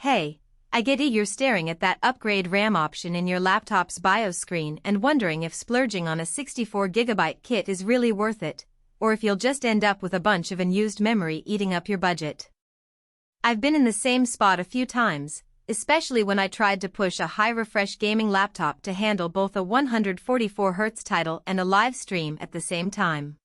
Hey, I get it, you're staring at that upgrade RAM option in your laptop's BIOS screen and wondering if splurging on a 64GB kit is really worth it, or if you'll just end up with a bunch of unused memory eating up your budget. I've been in the same spot a few times, especially when I tried to push a high-refresh gaming laptop to handle both a 144Hz title and a live stream at the same time.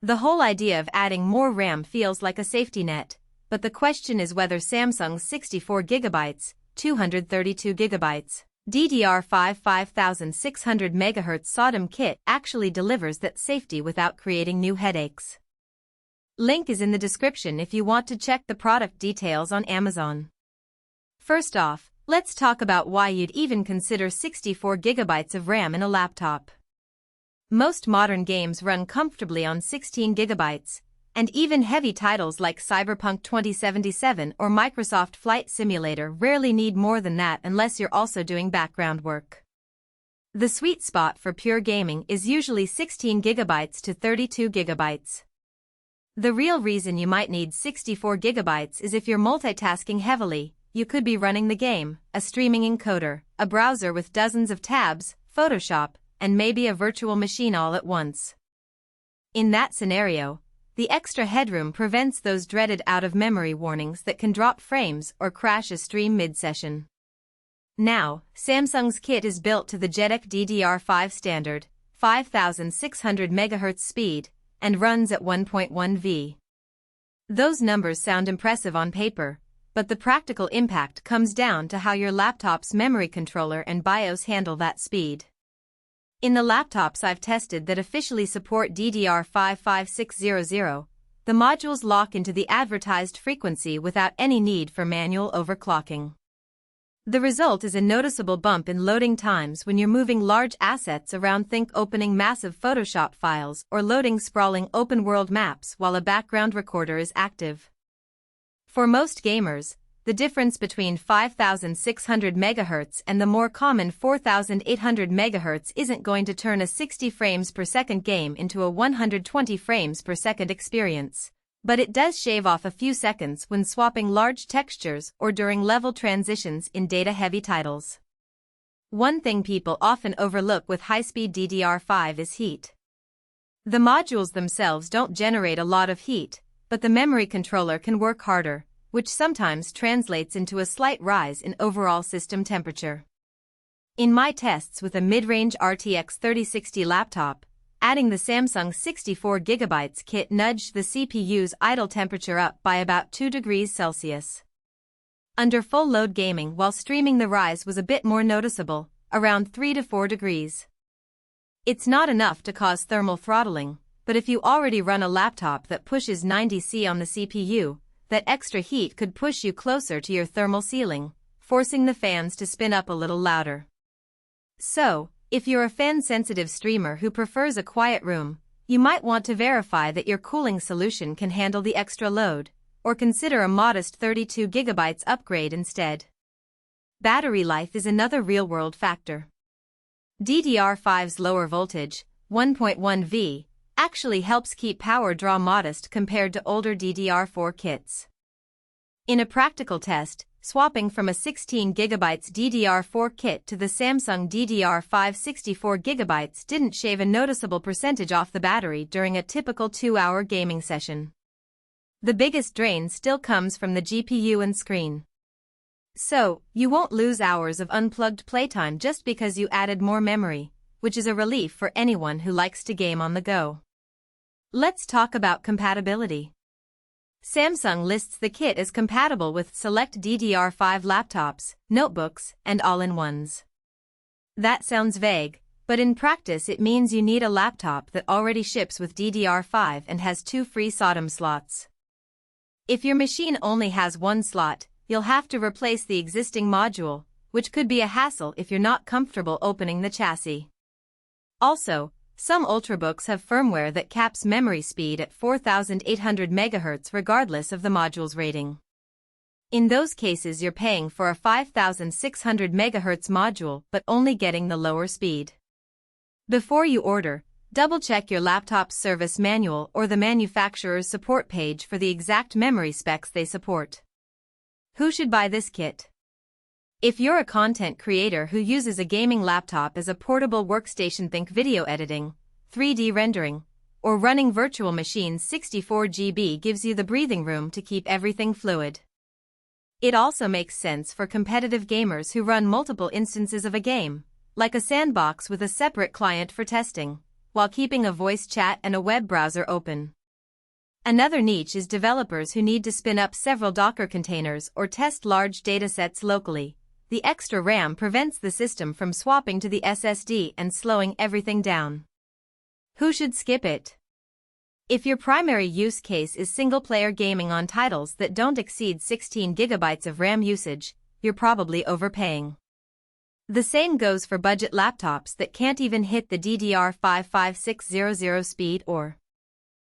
The whole idea of adding more RAM feels like a safety net, but the question is whether Samsung's 64GB, 232GB, DDR5 5600MHz SODIMM kit actually delivers that safety without creating new headaches. Link is in the description if you want to check the product details on Amazon. First off, let's talk about why you'd even consider 64GB of RAM in a laptop. Most modern games run comfortably on 16GB, and even heavy titles like Cyberpunk 2077 or Microsoft Flight Simulator rarely need more than that unless you're also doing background work. The sweet spot for pure gaming is usually 16GB to 32GB. The real reason you might need 64GB is if you're multitasking heavily. You could be running the game, a streaming encoder, a browser with dozens of tabs, Photoshop, and maybe a virtual machine all at once. In that scenario, the extra headroom prevents those dreaded out-of-memory warnings that can drop frames or crash a stream mid-session. Now, Samsung's kit is built to the JEDEC DDR5 standard, 5600MHz speed, and runs at 1.1V. Those numbers sound impressive on paper, but the practical impact comes down to how your laptop's memory controller and BIOS handle that speed. In the laptops I've tested that officially support DDR5 5600, the modules lock into the advertised frequency without any need for manual overclocking. The result is a noticeable bump in loading times when you're moving large assets around. Think opening massive Photoshop files or loading sprawling open-world maps while a background recorder is active. For most gamers, the difference between 5600 MHz and the more common 4800 MHz isn't going to turn a 60 frames per second game into a 120 frames per second experience, but it does shave off a few seconds when swapping large textures or during level transitions in data-heavy titles. One thing people often overlook with high-speed DDR5 is heat. The modules themselves don't generate a lot of heat, but the memory controller can work harder, which sometimes translates into a slight rise in overall system temperature. In my tests with a mid-range RTX 3060 laptop, adding the Samsung 64GB kit nudged the CPU's idle temperature up by about 2 degrees Celsius. Under full-load gaming while streaming, the rise was a bit more noticeable, around 3 to 4 degrees. It's not enough to cause thermal throttling, but if you already run a laptop that pushes 90°C on the CPU, that extra heat could push you closer to your thermal ceiling, forcing the fans to spin up a little louder. So, if you're a fan-sensitive streamer who prefers a quiet room, you might want to verify that your cooling solution can handle the extra load, or consider a modest 32GB upgrade instead. Battery life is another real-world factor. DDR5's lower voltage, 1.1V, actually helps keep power draw modest compared to older DDR4 kits. In a practical test, swapping from a 16GB DDR4 kit to the Samsung DDR5 64GB didn't shave a noticeable percentage off the battery during a typical 2-hour gaming session. The biggest drain still comes from the GPU and screen. So, you won't lose hours of unplugged playtime just because you added more memory, which is a relief for anyone who likes to game on the go. Let's talk about compatibility. Samsung lists the kit as compatible with select DDR5 laptops, notebooks, and all-in-ones. That sounds vague, but in practice it means you need a laptop that already ships with DDR5 and has 2 free SODIMM slots. If your machine only has 1 slot, you'll have to replace the existing module, which could be a hassle if you're not comfortable opening the chassis. Also, some Ultrabooks have firmware that caps memory speed at 4800 MHz regardless of the module's rating. In those cases you're paying for a 5600 MHz module but only getting the lower speed. Before you order, double-check your laptop's service manual or the manufacturer's support page for the exact memory specs they support. Who should buy this kit? If you're a content creator who uses a gaming laptop as a portable workstation, think video editing, 3D rendering, or running virtual machines, 64GB gives you the breathing room to keep everything fluid. It also makes sense for competitive gamers who run multiple instances of a game, like a sandbox with a separate client for testing, while keeping a voice chat and a web browser open. Another niche is developers who need to spin up several Docker containers or test large datasets locally. The extra RAM prevents the system from swapping to the SSD and slowing everything down. Who should skip it? If your primary use case is single-player gaming on titles that don't exceed 16 GB of RAM usage, you're probably overpaying. The same goes for budget laptops that can't even hit the DDR5 5600 speed or